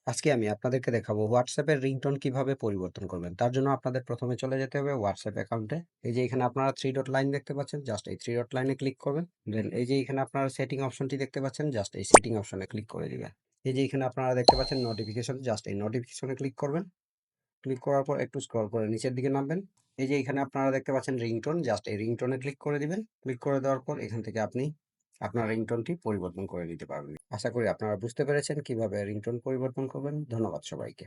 আজকে আমি আপনাদেরকে দেখাবো WhatsApp এর রিংটোন কিভাবে পরিবর্তন করবেন। তার জন্য আপনাদের প্রথমে চলে যেতে হবে WhatsApp অ্যাকাউন্টে। এই যে এখানে আপনারা 3 ডট লাইন দেখতে পাচ্ছেন, জাস্ট এই 3 ডট লাইনে ক্লিক করবেন। দেন এই যে এখানে আপনারা সেটিং অপশনটি দেখতে পাচ্ছেন, জাস্ট এই সেটিং অপশনে ক্লিক করে দিবেন। এই যে এখানে আপনারা দেখতে পাচ্ছেন নোটিফিকেশন, জাস্ট এই নোটিফিকেশনে ক্লিক করবেন। ক্লিক করার পর একটু স্ক্রল করে নিচের দিকে নামবেন। এই যে এখানে আপনারা দেখতে পাচ্ছেন রিংটোন, জাস্ট এই রিংটোনে ক্লিক করে দিবেন। ক্লিক করে দেওয়ার পর এখান থেকে আপনি আপনার রিংটোনটি পরিবর্তন করে নিতে পারবেন। আশা করি আপনারা বুঝতে পেরেছেন কিভাবে রিংটোন পরিবর্তন করবেন। ধন্যবাদ সবাইকে।